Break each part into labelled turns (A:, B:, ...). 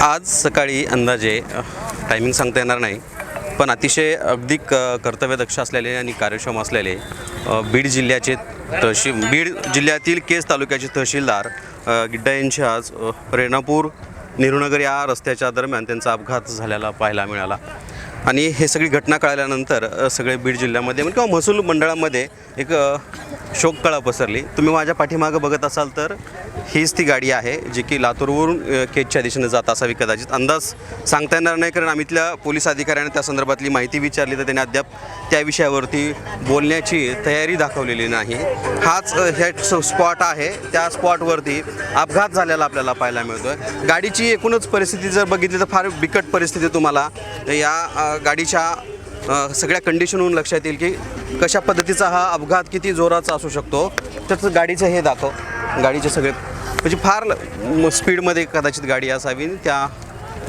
A: आज सकाळी अंदाजे टायमिंग सांगता येणार नाही, पण अतिशय अगदी कर्तव्यदक्ष असलेले आणि कार्यक्षम असलेले बीड जिल्ह्यातील केज तालुक्याचे तहसीलदार गिड्डा यांची आज रेणापूर नेहरूनगर या रस्त्याच्या दरम्यान त्यांचा अपघात झालेला पाहायला मिळाला. आणि हे सगळी घटना कळाल्यानंतर सगळे बीड जिल्ह्यामध्ये किंवा महसूल मंडळामध्ये एक शोककळा पसरली. तुम्ही माझ्या पाठीमागं बघत असाल तर हीच ती गाडी आहे जी की लातूरवरून केजच्या दिशेने जात असावी. कदाचित अंदाज सांगता येणार नाही, कारण आम्हीतल्या पोलीस अधिकाऱ्याने त्या संदर्भातली माहिती विचारली तर त्यांनी अद्याप त्या विषयावरती बोलण्याची तयारी दाखवलेली नाही. हाच हे स्पॉट आहे, त्या स्पॉटवरती अपघात झालेला आपल्याला पाहायला मिळतो आहे. गाडीची एकूणच परिस्थिती जर बघितली तर फार बिकट परिस्थिती तुम्हाला या गाडीच्या सगळ्या कंडिशनहून लक्षात येईल की कशा पद्धतीचा हा अपघात किती जोराचा असू शकतो. त्याचं गाडीचं हे दाखव, गाडीचे सगळे म्हणजे फार स्पीडमध्ये कदाचित गाडी असावी. त्या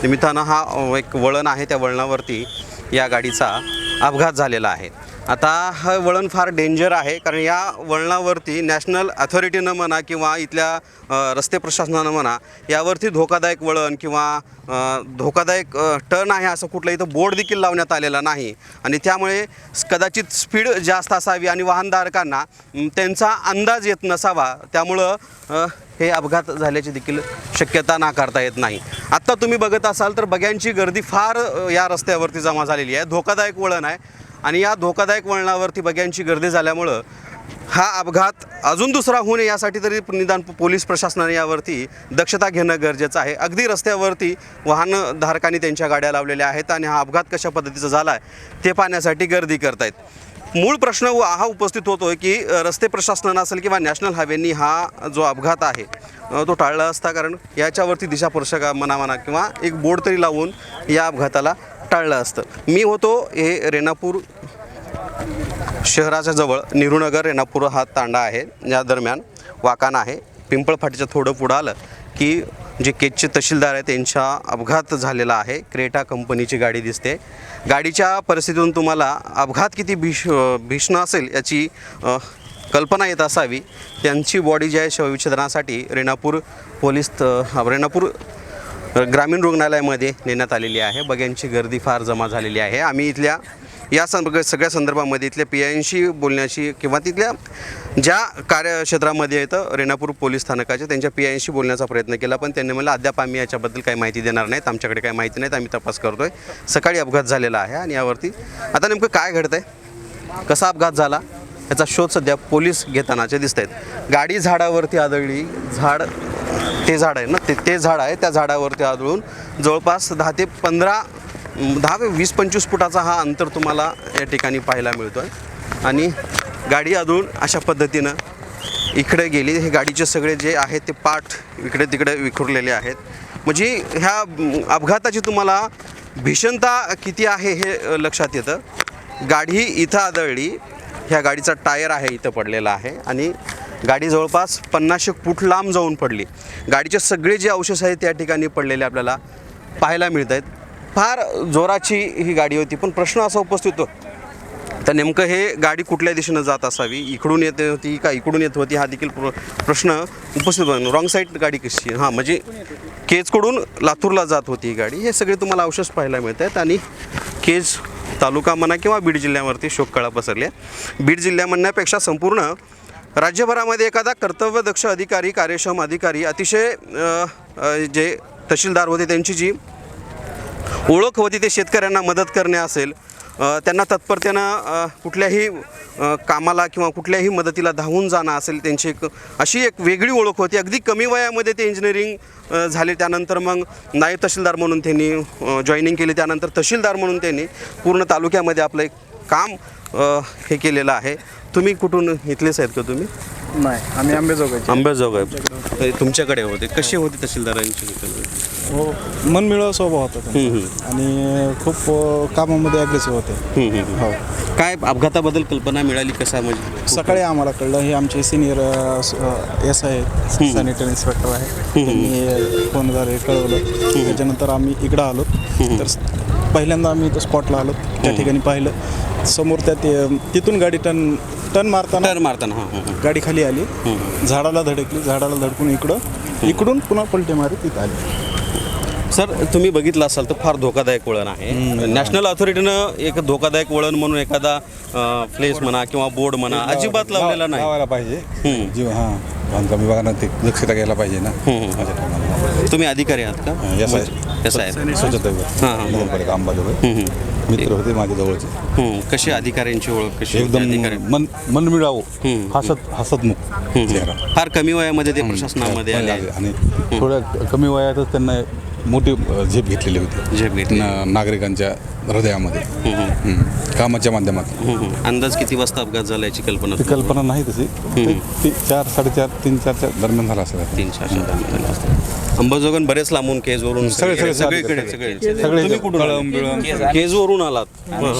A: निमित्तानं हा एक वळण आहे, त्या वळणावरती या गाडीचा अपघात झालेला आहे. आता हा वळण फार डेंजर आहे, कारण या वळणावरती नॅशनल अथॉरिटीनं म्हणा किंवा इथल्या रस्ते प्रशासनानं म्हणा यावरती धोकादायक वळण किंवा धोकादायक टर्न आहे असं कुठलं इथं बोर्ड देखील लावण्यात आलेला नाही. आणि त्यामुळे कदाचित स्पीड जास्त असावी आणि वाहनधारकांना त्यांचा अंदाज येत नसावा, त्यामुळं हे अपघात झाल्याची देखील शक्यता नाकारता येत नाही. आत्ता तुम्ही बघत असाल तर बघ्यांची गर्दी फार या रस्त्यावरती जमा झालेली आहे. धोकादायक वळण आहे आणि या धोकादायक वळणावरती बघ्यांची गर्दी झाल्यामुळं हा अपघात अजून दुसरा होऊ नये यासाठी तरी निदान पोलीस प्रशासनाने यावरती दक्षता घेणं गरजेचं आहे. अगदी रस्त्यावरती वाहनधारकांनी त्यांच्या गाड्या लावलेल्या आहेत आणि हा अपघात कशा पद्धतीचा झाला आहे ते पाहण्यासाठी गर्दी करतायत. मूळ प्रश्न हा उपस्थित होतो आहे की रस्ते प्रशासनानं असेल किंवा नॅशनल हायवेनी हा जो अपघात आहे तो टाळला असता, कारण याच्यावरती दिशादर्शक म्हणा किंवा एक बोर्ड तरी लावून या अपघाताला टाळलं असतं. मी होतो हे रेणापूर शहराच्या जवळ नेहरूनगर रेणापूर हा तांडा आहे, या दरम्यान वाकाना आहे. पिंपळ फाटीचं थोडं पुढं आलं की जे केजचे तहसीलदार आहेत त्यांचा अपघात झालेला आहे. क्रेटा कंपनीची गाडी दिसते. गाडीच्या परिस्थितीतून तुम्हाला अपघात किती भीषण असेल याची कल्पना येत असावी. त्यांची बॉडी जी आहे शवविच्छेदनासाठी रेणापूर ग्रामीण रुग्णालयामध्ये नेण्यात आलेली आहे. बघ्यांची गर्दी फार जमा झालेली आहे. आम्ही इथल्या या सगळ्या संदर्भामध्ये इथल्या PIशी बोलण्याची किंवा तिथल्या ज्या कार्यक्षेत्रामध्ये येतं रेणापूर पोलीस स्थानकाचे त्यांच्या PIशी बोलण्याचा प्रयत्न केला, पण त्यांनी मला अद्याप आम्ही याच्याबद्दल काही माहिती देणार नाहीत, आमच्याकडे काही माहिती नाहीत, आम्ही तपास करतो आहे. सकाळी अपघात झालेला आहे आणि यावरती आता नेमकं काय घडतं आहे, कसा अपघात झाला याचा शोध सध्या पोलीस घेतानाचे दिसत आहेत. गाडी झाडावरती आदळली, ते झाड आहे ना, ते झाड आहे, त्या झाडावरती आदळून जवळपास 10 ते 20-25 फुटाचा हा अंतर तुम्हाला या ठिकाणी पाहायला मिळतो आहे. आणि गाडी आदळून अशा पद्धतीनं इकडे गेली. हे गाडीचे सगळे जे आहेत ते पार्ट इकडे तिकडे विखुरलेले आहेत. म्हणजे ह्या अपघाताची तुम्हाला भीषणता किती आहे हे लक्षात येतं. गाडी इथं आदळली, ह्या गाडीचा टायर आहे इथं पडलेला आहे आणि गाडी जवळपास 50 फूट लांब जाऊन पडली. गाडीचे सगळे जे अवशेष आहेत त्या ठिकाणी पडलेले आपल्याला पाहायला मिळत आहेत. फार जोराची ही गाडी होती, पण प्रश्न असा उपस्थित होतो तर नेमकं हे गाडी कुठल्या दिशेनं जात असावी, इकडून येत होती का इकडून येत होती हा देखील प्रश्न उपस्थित होतो. रॉंग साईड गाडी कशी म्हणजे केजकडून लातूरला जात होती ही गाडी. हे सगळे तुम्हाला अवशेष पाहायला मिळत आहेत आणि केज तालुका म्हणा किंवा बीड जिल्ह्यावरती शोककळा पसरली आहे. बीड जिल्हा म्हणण्यापेक्षा संपूर्ण राज्यभरामध्ये एखादा कर्तव्यदक्ष अधिकारी, कार्यक्षम अधिकारी, अतिशय जे तहसीलदार होते त्यांची जी ओळख होती ते शेतकऱ्यांना मदत करणे असेल, त्यांना तत्परतेनं कुठल्याही कामाला किंवा कुठल्याही मदतीला धावून जाणं असेल, त्यांची अशी एक वेगळी ओळख होती. अगदी कमी वयामध्ये ते इंजिनिअरिंग झाले, त्यानंतर मग नायब तहसीलदार म्हणून त्यांनी जॉईनिंग केली, त्यानंतर तहसीलदार म्हणून त्यांनी पूर्ण तालुक्यामध्ये आपलं एक काम हे केलेलं आहे. तुम्ही कुठून इथलेच आहेत का तुम्ही?
B: नाही, आम्ही
A: अंबेजोगाई. तुमच्याकडे होते, कसे होते तहसीलदारांची?
B: हो, मनमिळाव स्वभाव होता त्यांचा आणि खूप कामामध्ये अग्रेसिव्ह होते. हो.
A: काय अपघाताबद्दल कल्पना मिळाली कसा? म्हणजे
B: सकाळी आम्हाला कळलं, हे आमचे सिनियर SI सॅनिटरी इन्स्पेक्टर आहे, त्यांनी फोनद्वारे कळवलं. त्याच्यानंतर आम्ही इकडं आलो. तर पहिल्यांदा आम्ही इथं स्पॉटला आलो, त्या ठिकाणी पाहिलं समोर तिथून गाडी टर्न मारताना गाडी खाली आली, झाडाला धडकली, झाडाला धडकून इकडून पुन्हा पलटी मारी तिथं आली.
A: सर तुम्ही बघितलं असाल तर फार धोकादायक वळण आहे. नॅशनल अथॉरिटीनं एक धोकादायक वळण म्हणून एखादा प्लेस म्हणा किंवा बोर्ड म्हणा अजिबात लावलेला नाही.
C: लावायला पाहिजे जीव हां बांधकाम विभागानं ते दक्षता घ्यायला पाहिजे ना. माझ्या ठिकाणी
A: तुम्ही अधिकारी आहात का?
C: यस आहे
A: कसं आहे?
C: स्वच्छता विभाग नगरपालिका अंबाजोगाई मित्र होते माझे जवळचे
A: कशी अधिकाऱ्यांची ओळख कशी होती?
C: एकदम
A: अधिकारी
C: मन मिळावं हसतमुख चेहरा
A: फार कमी वयामध्ये ते प्रशासनामध्ये आले.
C: आणि थोड्या कमी वयातच त्यांना मोठी झेप घेतलेली होती
A: झेप घेतली.
C: नागरिकांच्या हृदयामध्ये कामाच्या माध्यमातून.
A: अंदाज किती वाजता अपघात झाला याची कल्पना?
C: ती कल्पना नाही तशी 4, 4:30, 3-4च्या दरम्यान झाला असेल.
A: 3-4 दरम्यान असतं. अंबाजोगाई बरेच लांबून केजवरून
C: सगळीकडे
A: तुम्ही कुठून आलात? केजवरून आलात.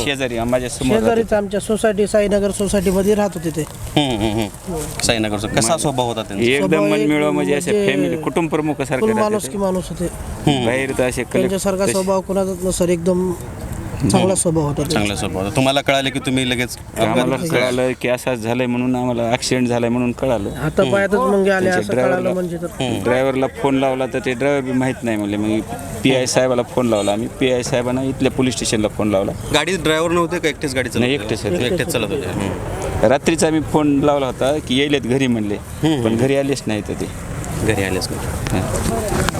D: शेजारी माझ्या समोर
E: शेजारीच आमच्या सोसायटी साईनगर सोसायटीमध्ये राहत होते ते.
A: साईनगरचा कसा स्वभाव होता त्यांचा?
D: एकदम मन मिळव म्हणजे असे फॅमिली कुटुंब प्रमुख
E: फुल
D: सारखे
E: माणूस की माणूस होते.
D: बाहेर तर असे
E: त्यांच्यासारखा स्वभाव कोणाचाच नसर. एकदम चांगला स्वभाव होता त्यांचा.
A: चांगला स्वभाव होता. तुम्हाला कळाले की तुम्ही लगेच
D: आम्हाला कळालं की असं झालंय म्हणून आम्हाला ऍक्सिडेंट झालाय म्हणून कळालं.
E: हातापायातच मुंगे आले असं कळालं म्हणजे तर.
D: ड्रायव्हरला फोन लावला तर ते ड्रायव्हर बी माहीत नाही म्हणले. मग PI साहेबाला फोन लावला आम्ही. PI साहेबांना इथल्या पोलीस स्टेशनला फोन लावला.
A: गाडीत ड्रायव्हर नव्हते का? एकटेच गाडी चालवत
D: नाही,
A: होते?
D: एकटेच होते.
A: एकटेच चालत होते.
D: रात्रीचा आम्ही फोन लावला होता की येईलेत घरी म्हणले, पण घरी आलेच नाही तर ते.
A: घरी आलेच नाही.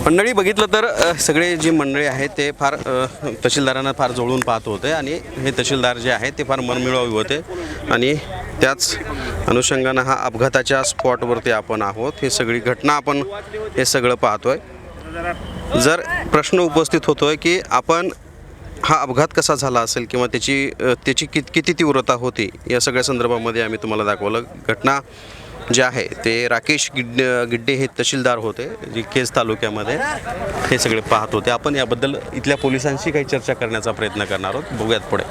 A: मंडळी बघितलं तर सगळे जी मंडळी आहेत ते फार तहसीलदारांना फार जवळून पाहत होते आणि हे तहसीलदार जे आहेत ते फार मनमिळावी होते आणि त्याच अनुषंगानं हा अपघाताच्या स्पॉटवरती आपण आहोत. ही सगळी घटना आपण हे सगळं पाहतोय. जर प्रश्न उपस्थित होतोय की आपण हा अपघात कसा झाला असेल किंवा त्याची किती तीव्रता होती या सगळ्या संदर्भामध्ये आम्ही तुम्हाला दाखवलं. घटना जे आहे ते राकेश गिड्डे हे तहसीलदार होते जे केज तालुक्यामध्ये हे सगळे पाहत होते. आपण याबद्दल इथल्या पोलिसांशी काही चर्चा करण्याचा प्रयत्न करणार आहोत. बघूयात पुढे.